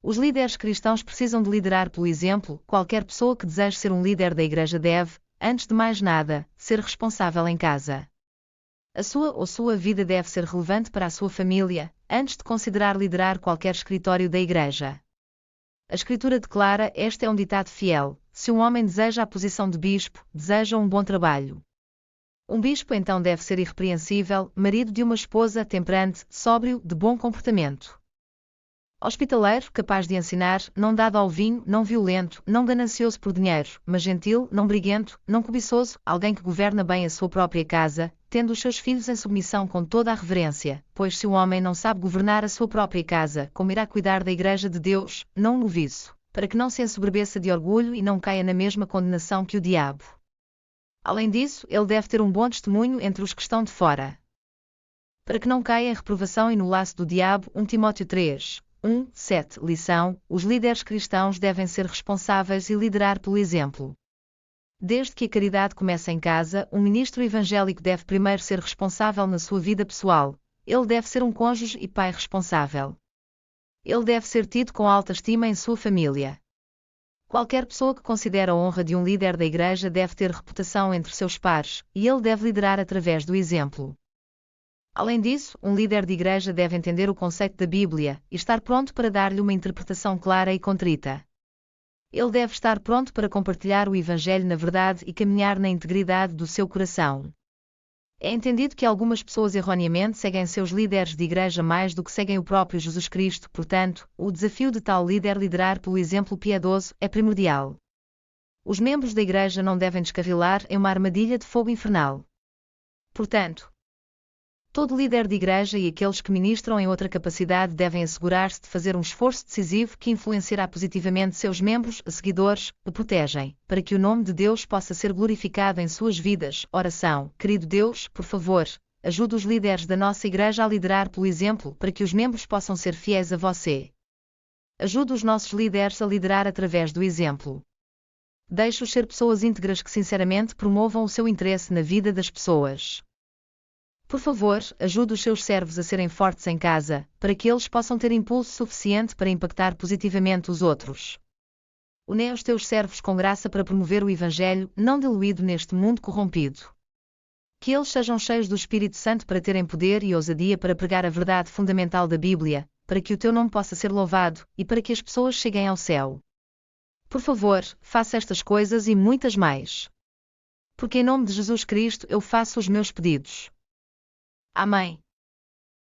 Os líderes cristãos precisam de liderar pelo exemplo. Qualquer pessoa que deseje ser um líder da igreja deve, antes de mais nada, ser responsável em casa. A sua vida deve ser relevante para a sua família, antes de considerar liderar qualquer escritório da igreja. A Escritura declara: este é um ditado fiel: se um homem deseja a posição de bispo, deseja um bom trabalho. Um bispo então deve ser irrepreensível, marido de uma esposa temperante, sóbrio, de bom comportamento. Hospitaleiro, capaz de ensinar, não dado ao vinho, não violento, não ganancioso por dinheiro, mas gentil, não briguento, não cobiçoso, alguém que governa bem a sua própria casa, tendo os seus filhos em submissão com toda a reverência, pois se um homem não sabe governar a sua própria casa, como irá cuidar da igreja de Deus, não um noviço, para que não se ensoberbeça de orgulho e não caia na mesma condenação que o diabo. Além disso, ele deve ter um bom testemunho entre os que estão de fora, para que não caia em reprovação e no laço do diabo. 1 Timóteo 3, 1-7 Lição: os líderes cristãos devem ser responsáveis e liderar pelo exemplo. Desde que a caridade começa em casa, um ministro evangélico deve primeiro ser responsável na sua vida pessoal. Ele deve ser um cônjuge e pai responsável. Ele deve ser tido com alta estima em sua família. Qualquer pessoa que considera a honra de um líder da igreja deve ter reputação entre seus pares, e ele deve liderar através do exemplo. Além disso, um líder de igreja deve entender o conceito da Bíblia e estar pronto para dar-lhe uma interpretação clara e contrita. Ele deve estar pronto para compartilhar o Evangelho na verdade e caminhar na integridade do seu coração. É entendido que algumas pessoas erroneamente seguem seus líderes de igreja mais do que seguem o próprio Jesus Cristo. Portanto, o desafio de tal líder liderar pelo exemplo piedoso é primordial. Os membros da igreja não devem descarrilar em uma armadilha de fogo infernal. Portanto, todo líder de igreja e aqueles que ministram em outra capacidade devem assegurar-se de fazer um esforço decisivo que influenciará positivamente seus membros, seguidores, que protegem, para que o nome de Deus possa ser glorificado em suas vidas. Oração: querido Deus, por favor, ajude os líderes da nossa igreja a liderar pelo exemplo para que os membros possam ser fiéis a você. Ajude os nossos líderes a liderar através do exemplo. Deixe-os ser pessoas íntegras que sinceramente promovam o seu interesse na vida das pessoas. Por favor, ajude os seus servos a serem fortes em casa, para que eles possam ter impulso suficiente para impactar positivamente os outros. Une os teus servos com graça para promover o Evangelho, não diluído neste mundo corrompido. Que eles sejam cheios do Espírito Santo para terem poder e ousadia para pregar a verdade fundamental da Bíblia, para que o teu nome possa ser louvado, e para que as pessoas cheguem ao céu. Por favor, faça estas coisas e muitas mais. Porque em nome de Jesus Cristo eu faço os meus pedidos. Amém.